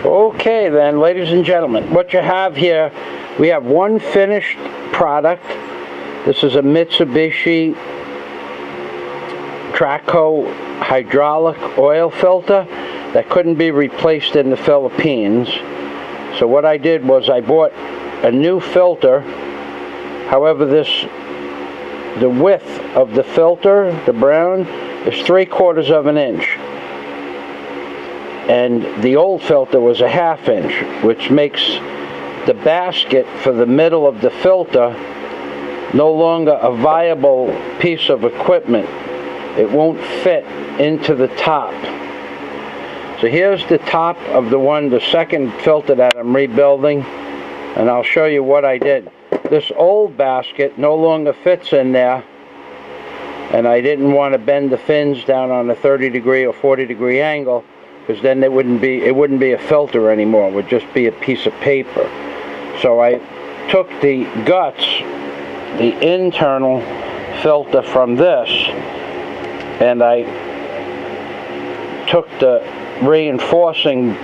Okay then, ladies and gentlemen, what you have here, we have one finished product. This is a Mitsubishi Traco hydraulic oil filter that couldn't be replaced in the Philippines. So what I did was I bought a new filter. However, the width of the filter, the brown, is 3/4 of an inch. And the old filter was a 1/2 inch, which makes the basket for the middle of the filter no longer a viable piece of equipment. It won't fit into the top. So here's the top of the second filter that I'm rebuilding, and I'll show you what I did. This old basket no longer fits in there, and I didn't want to bend the fins down on a 30-degree or 40-degree angle, because then it wouldn't be a filter anymore. It would just be a piece of paper. So I took the guts, the internal filter from this, and I took the reinforcing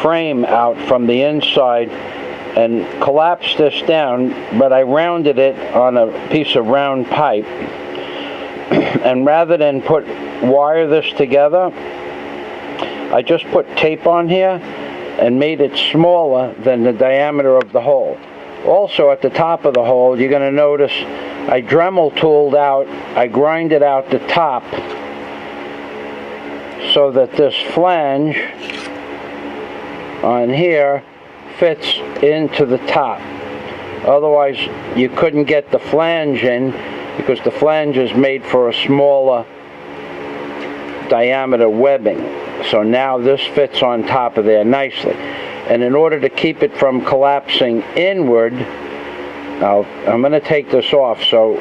frame out from the inside and collapsed this down, but I rounded it on a piece of round pipe. And rather than wire this together, I just put tape on here and made it smaller than the diameter of the hole. Also at the top of the hole, you're going to notice I Dremel tooled out, I grinded out the top so that this flange on here fits into the top. Otherwise, you couldn't get the flange in because the flange is made for a smaller diameter webbing. So now this fits on top of there nicely. And in order to keep it from collapsing inward, I'm going to take this off. So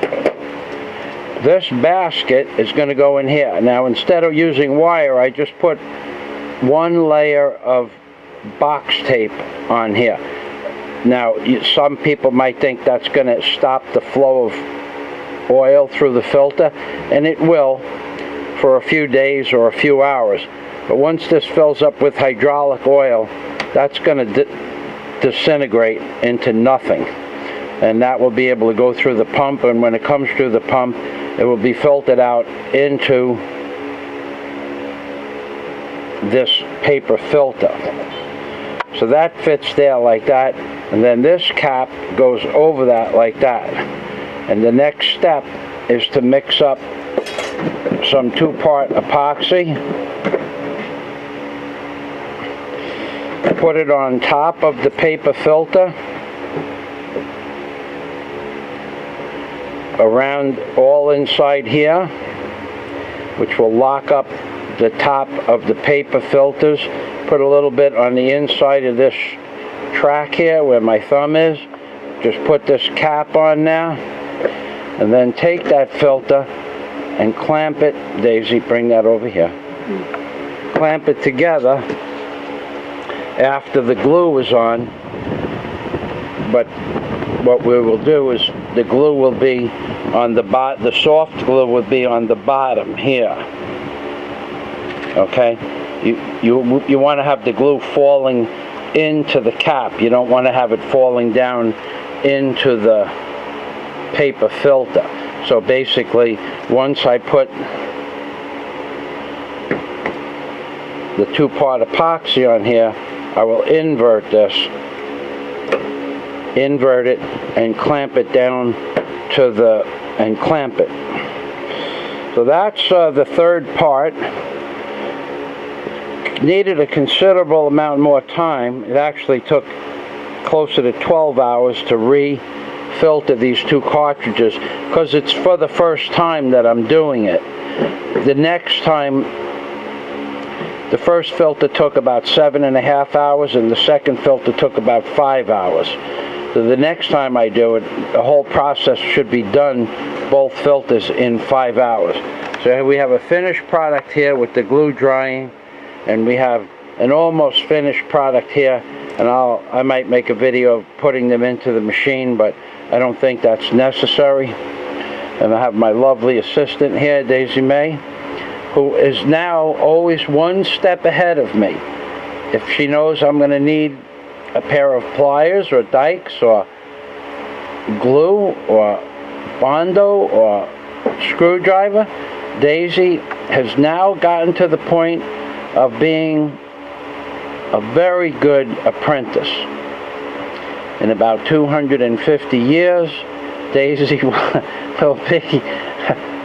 this basket is going to go in here. Now instead of using wire, I just put one layer of box tape on here. Now some people might think that's going to stop the flow of oil through the filter, and it will for a few days or a few hours. But once this fills up with hydraulic oil, that's going to disintegrate into nothing. And that will be able to go through the pump, and when it comes through the pump, it will be filtered out into this paper filter. So that fits there like that, and then this cap goes over that like that. And the next step is to mix up some 2-part epoxy, put it on top of the paper filter, around all inside here, which will lock up the top of the paper filters. Put a little bit on the inside of this track here where my thumb is. Just put this cap on now, and then take that filter and clamp it. Daisy, bring that over here. Clamp it together after the glue is on. But what we will do is the glue will be on the bottom. The soft glue will be on the bottom here. Okay, you want to have the glue falling into the cap. You don't want to have it falling down into the paper filter. So basically, once I put the 2-part epoxy on here, I will invert this, invert it, and clamp it down to and clamp it. So that's the third part. Needed a considerable amount more time. It actually took closer to 12 hours to re-filter these 2 cartridges, because it's for the first time that I'm doing it. The next time, the first filter took about 7.5 hours, and the second filter took about 5 hours. So the next time I do it, the whole process should be done, both filters, in 5 hours. So we have a finished product here with the glue drying, and we have an almost finished product here, and I might make a video of putting them into the machine, but I don't think that's necessary. And I have my lovely assistant here, Daisy May, who is now always one step ahead of me. if she knows I'm going to need a pair of pliers or dikes or glue or Bondo or screwdriver, Daisy has now gotten to the point of being a very good apprentice. In about 250 years, Daisy will be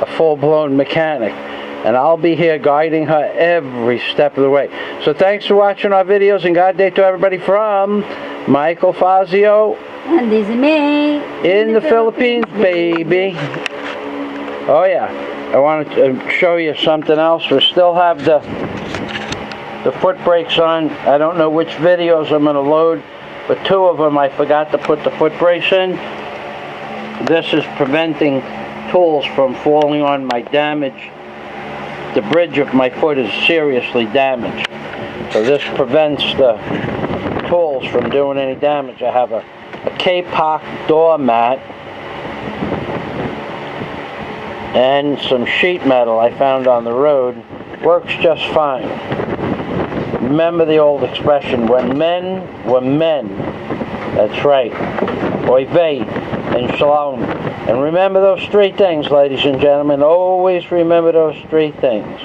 a full-blown mechanic, and I'll be here guiding her every step of the way. So thanks for watching our videos, and God day to everybody from Michael Fazio and Daisy May in the Philippines, baby. Oh yeah, I wanted to show you something else. We still have the foot brakes on. I don't know which videos I'm going to load, but 2 of them I forgot to put the foot brakes in. This is preventing tools from falling on my damage. The bridge of my foot is seriously damaged, so this prevents the tools from doing any damage. I have a K-Pock doormat and some sheet metal I found on the road. Works just fine. Remember the old expression, when men were men. That's right. Oy vey and shalom. And remember those 3 things, ladies and gentlemen. Always remember those 3 things.